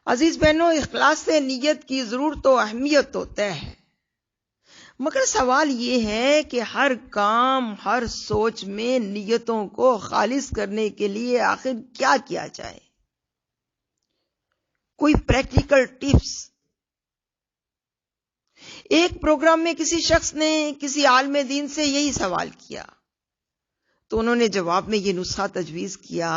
عزیز بہنوں، اخلاص سے نیت کی ضرورت و اہمیت تو طے ہے، مگر سوال یہ ہے کہ ہر کام، ہر سوچ میں نیتوں کو خالص کرنے کے لیے آخر کیا کیا جائے؟ کوئی پریکٹیکل ٹپس؟ ایک پروگرام میں کسی شخص نے کسی عالم دین سے یہی سوال کیا تو انہوں نے جواب میں یہ نسخہ تجویز کیا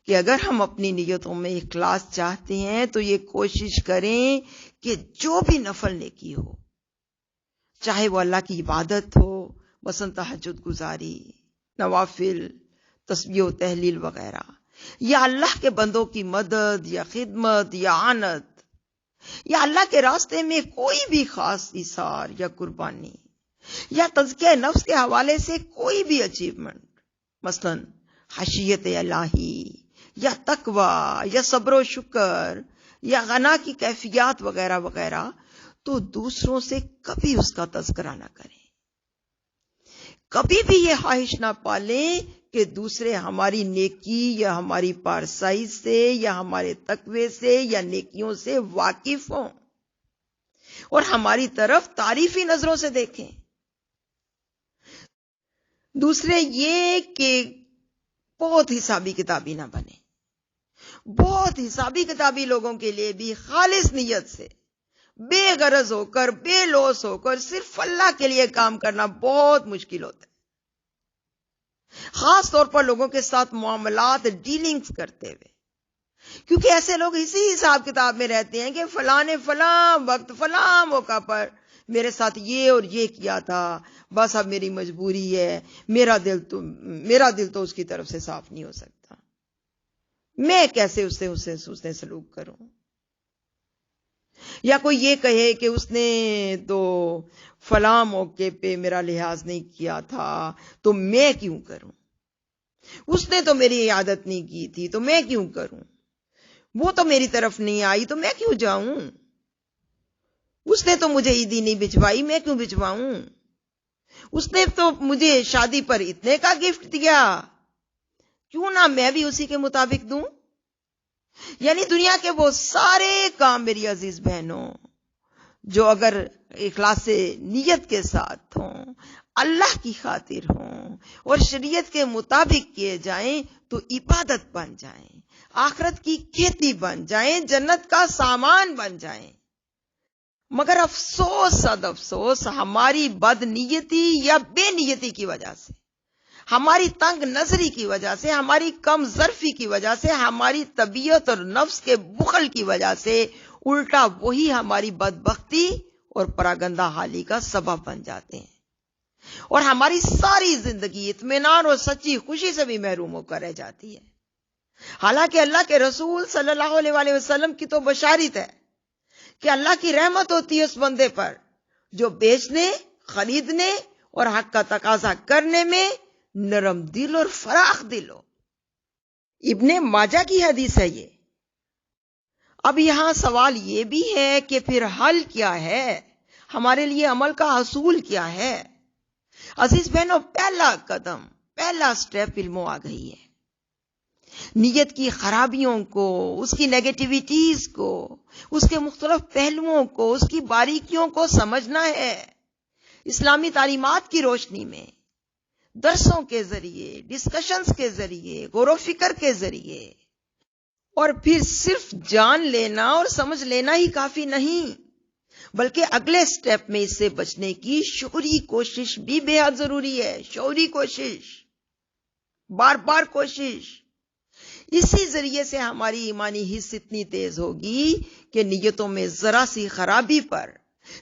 کہ اگر ہم اپنی نیتوں میں اخلاص چاہتے ہیں تو یہ کوشش کریں کہ جو بھی نفل نیکی ہو، چاہے وہ اللہ کی عبادت ہو، مثلا تہجد گزاری، نوافل، تسبیح و تحلیل وغیرہ، یا اللہ کے بندوں کی مدد یا خدمت یا اعانت، یا اللہ کے راستے میں کوئی بھی خاص ایثار یا قربانی، یا تزکیہ نفس کے حوالے سے کوئی بھی اچیومنٹ، مثلا خشیت الہی یا تقوی یا صبر و شکر یا غنا کی کیفیات وغیرہ وغیرہ، تو دوسروں سے کبھی اس کا تذکرہ نہ کریں، کبھی بھی یہ خواہش نہ پالیں کہ دوسرے ہماری نیکی یا ہماری پارسائی سے یا ہمارے تقوی سے یا نیکیوں سے واقف ہوں اور ہماری طرف تعریفی نظروں سے دیکھیں۔ دوسرے یہ کہ بہت حسابی کتابی نہ بنے، بہت حسابی کتابی لوگوں کے لیے بھی خالص نیت سے، بے غرض ہو کر، بے لوث ہو کر صرف اللہ کے لیے کام کرنا بہت مشکل ہوتا ہے، خاص طور پر لوگوں کے ساتھ معاملات، ڈیلنگز کرتے ہوئے، کیونکہ ایسے لوگ اسی حساب کتاب میں رہتے ہیں کہ فلاں نے فلاں وقت فلاں موقع پر میرے ساتھ یہ اور یہ کیا تھا، بس اب میری مجبوری ہے، میرا دل تو اس کی طرف سے صاف نہیں ہو سکتا، میں کیسے اس سے سلوک کروں؟ یا کوئی یہ کہے کہ اس نے تو فلاں موقع پہ میرا لحاظ نہیں کیا تھا تو میں کیوں کروں، اس نے تو میری عادت نہیں کی تھی تو میں کیوں کروں، وہ تو میری طرف نہیں آئی تو میں کیوں جاؤں، اس نے تو مجھے عیدی نہیں بھجوائی میں کیوں بھجواؤں، اس نے تو مجھے شادی پر اتنے کا گفٹ دیا، کیوں نہ میں بھی اسی کے مطابق دوں؟ یعنی دنیا کے وہ سارے کام میری عزیز بہنوں جو اگر اخلاص سے نیت کے ساتھ ہوں، اللہ کی خاطر ہوں اور شریعت کے مطابق کیے جائیں تو عبادت بن جائیں، آخرت کی کھیتی بن جائیں، جنت کا سامان بن جائیں، مگر افسوس صد افسوس ہماری بد نیتی یا بے نیتی کی وجہ سے، ہماری تنگ نظری کی وجہ سے، ہماری کم ظرفی کی وجہ سے، ہماری طبیعت اور نفس کے بخل کی وجہ سے الٹا وہی ہماری بدبختی اور پراگندہ حالی کا سبب بن جاتے ہیں اور ہماری ساری زندگی اطمینان اور سچی خوشی سے بھی محروم ہو کر رہ جاتی ہے۔ حالانکہ اللہ کے رسول صلی اللہ علیہ وآلہ وسلم کی تو بشارت ہے کہ اللہ کی رحمت ہوتی ہے اس بندے پر جو بیچنے، خریدنے اور حق کا تقاضا کرنے میں نرم دل اور فراخ دل ہو۔ ابن ماجہ کی حدیث ہے یہ۔ اب یہاں سوال یہ بھی ہے کہ پھر حل کیا ہے، ہمارے لیے عمل کا حصول کیا ہے؟ عزیز بہنوں، پہلا قدم، پہلا سٹیپ علم آ گئی ہے۔ نیت کی خرابیوں کو، اس کی نیگیٹیویٹیز کو، اس کے مختلف پہلوؤں کو، اس کی باریکیوں کو سمجھنا ہے، اسلامی تعلیمات کی روشنی میں، درسوں کے ذریعے، ڈسکشنز کے ذریعے، غور و فکر کے ذریعے، اور پھر صرف جان لینا اور سمجھ لینا ہی کافی نہیں، بلکہ اگلے سٹیپ میں اس سے بچنے کی شعوری کوشش بھی بے حد ضروری ہے، شعوری کوشش، بار بار کوشش۔ اسی ذریعے سے ہماری ایمانی حس اتنی تیز ہوگی کہ نیتوں میں ذرا سی خرابی پر،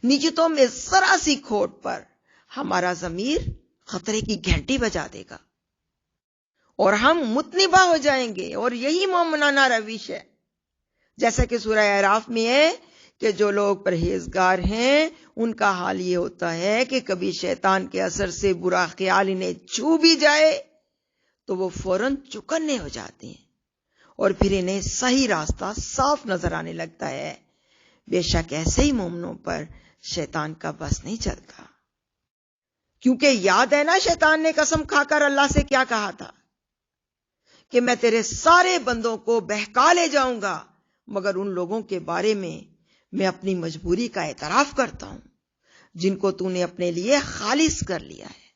نیتوں میں ذرا سی کھوٹ پر ہمارا ضمیر خطرے کی گھنٹی بجا دے گا اور ہم متنبہ ہو جائیں گے، اور یہی مومنانہ روش ہے، جیسا کہ سورہ اعراف میں ہے کہ جو لوگ پرہیزگار ہیں ان کا حال یہ ہوتا ہے کہ کبھی شیطان کے اثر سے برا خیال انہیں چھو بھی جائے تو وہ فوراً چکنے ہو جاتے ہیں اور پھر انہیں صحیح راستہ صاف نظر آنے لگتا ہے۔ بے شک ایسے ہی مومنوں پر شیطان کا بس نہیں چلتا، کیونکہ یاد ہے نا شیطان نے قسم کھا کر اللہ سے کیا کہا تھا کہ میں تیرے سارے بندوں کو بہکا لے جاؤں گا مگر ان لوگوں کے بارے میں اپنی مجبوری کا اعتراف کرتا ہوں جن کو تو نے اپنے لیے خالص کر لیا ہے۔